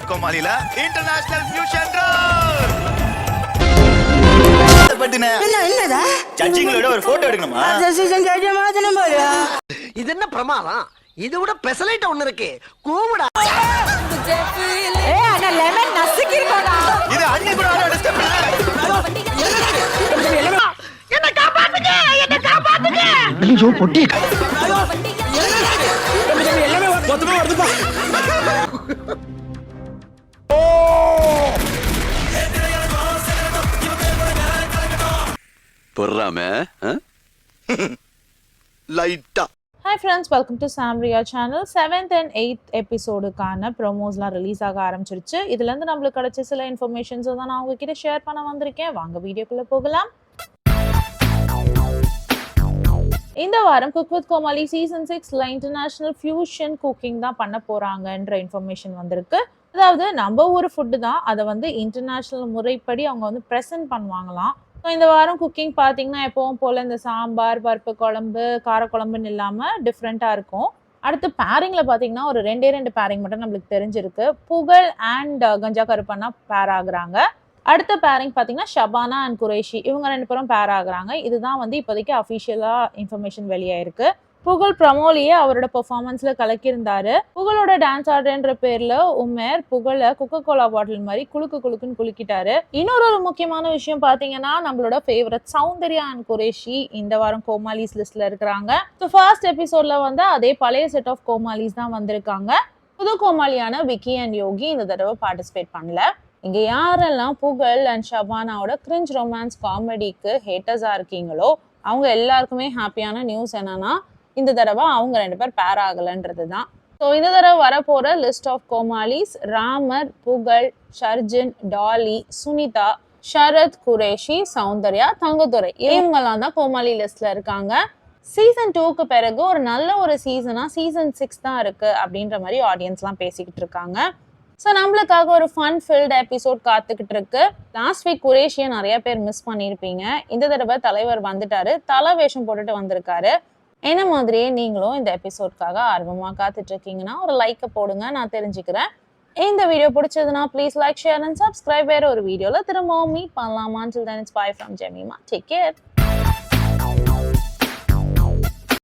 With கோமாளில international fusion என்னடா ஜட்ஜிங்களோட ஒரு photo எடுக்கணுமா? இது என்ன பிரமாதம்? இது விட பெசலைட் ஒண்ணு இருக்கு. கூவுடா. ஏய் அண்ணா லெமன் நசுக்கிருக்கடா. இது அண்ணி கூட ஆட ஸ்டெப் இல்ல. என்ன காப்பாத்துங்க. ஐயோ பொட்டி. எல்லாமே மொத்தமா வருதுப்பா. பொறாம லைட்டா. Hi friends, welcome to Samria channel. 7th and 8th எபிசோடுக்கான ப்ரோமோஸ்லாம் ரிலீஸ் ஆக ஆரம்பிச்சிருச்சு. இதுலேருந்து நம்மளுக்கு கிடைச்ச சில இன்ஃபர்மேஷன்ஸை தான் நான் உங்ககிட்ட ஷேர் பண்ண வந்திருக்கேன். வாங்க வீடியோக்குள்ளே போகலாம். இந்த வாரம் குக் வித் கோமாளி சீசன் 6ல இன்டர்நேஷனல் ஃபியூஷன் குக்கிங் தான் பண்ண போகிறாங்கன்ற இன்ஃபர்மேஷன் வந்திருக்கு. அதாவது நம்ம ஊர் ஃபுட்டு தான் அதை வந்து இன்டர்நேஷ்னல் முறைப்படி அவங்க வந்து ப்ரெசென்ட் பண்ணுவாங்களாம். ஸோ இந்த வாரம் குக்கிங் பார்த்தீங்கன்னா எப்பவும் போல் இந்த சாம்பார், பருப்பு குழம்பு, காரக்குழம்புன்னு இல்லாமல் டிஃப்ரெண்ட்டாக இருக்கும். அடுத்து பேரிங்கில் பார்த்தீங்கன்னா ஒரு ரெண்டு பேரிங் மட்டும் நம்மளுக்கு தெரிஞ்சிருக்கு. புகழ் அண்ட் கஞ்சா கருப்பண்ணா பேர் ஆகுறாங்க. அடுத்த பேரிங் பார்த்தீங்கன்னா ஷபானா அண்ட் குரேஷி, இவங்க 2 பேரும் பேர் ஆகுறாங்க. இதுதான் வந்து இப்போதைக்கு அஃபிஷியலாக இன்ஃபர்மேஷன் வெளியாயிருக்கு. புகழ் ப்ரமோலியே அவரோட பெர்ஃபார்மன்ஸ்ல கலக்கியிருந்தாரு. புகழோட டான்ஸ் ஆடுன்ற பேர்ல உமேர் புகழ கொக்கோ கோலா பாட்டில் மாதிரி குலுக்குன்னு குலுக்கிட்டாரு. இன்னொரு முக்கியமான விஷயம் பாத்தீங்கன்னா நம்மளோட ஃபேவரட் சௌந்தர்யா அண்ட் குரேஷி இந்த வாரம் கோமாலிஸ் லிஸ்ட்ல இருக்கிறாங்க. ஸோ ஃபர்ஸ்ட் எபிசோட்ல வந்து அதே பழைய செட் ஆஃப் கோமாலிஸ் தான் வந்திருக்காங்க. புது கோமாளியான விக்கி அண்ட் யோகி இந்த தடவை பார்ட்டிசிபேட் பண்ணல. இங்க யாரெல்லாம் புகழ் அண்ட் ஷபானாவோட கிரிஞ்ச் ரொமான்ஸ் காமெடிக்கு ஹேட்டர்ஸா இருக்கீங்களோ அவங்க எல்லாருக்குமே ஹாப்பியான நியூஸ் என்னன்னா இந்த தடவை அவங்க 2 பேர் பேர் ஆகலன்றது தான். ஸோ இந்த தடவை வரப்போற லிஸ்ட் ஆஃப் கோமாலிஸ் ராமர், புகழ், ஷர்ஜின், டாலி, சுனிதா, ஷரத், குரேஷி, சௌந்தர்யா, தங்கதுரை இவங்கெல்லாம் தான் கோமாளி லிஸ்ட்ல இருக்காங்க. சீசன் 2க்கு பிறகு ஒரு நல்ல ஒரு சீசனா சீசன் 6 தான் இருக்கு அப்படின்ற மாதிரி ஆடியன்ஸ்லாம் பேசிக்கிட்டு இருக்காங்க. ஸோ நம்மளுக்காக ஒரு ஃபன் ஃபில்டு எபிசோட் காத்துக்கிட்டு இருக்கு. லாஸ்ட் வீக் குரேஷியை நிறைய பேர் மிஸ் பண்ணியிருப்பீங்க. இந்த தடவை தலைவர் வந்துட்டாரு, தலை வேஷம் போட்டுட்டு வந்திருக்காரு. என்ன மாதிரியே நீங்களும் இந்த எபிசோட்காக ஆர்வமாக காத்துட்டு இருக்கீங்கன்னா ஒரு லைக்கை போடுங்க, நான் தெரிஞ்சுக்கிறேன். இந்த வீடியோ பிடிச்சதுன்னா please like, share and subscribe. வேற ஒரு வீடியோவில் திரும்பவும் மீட் பண்ணலாமா. Until then, it's bye from Jemima. Take care.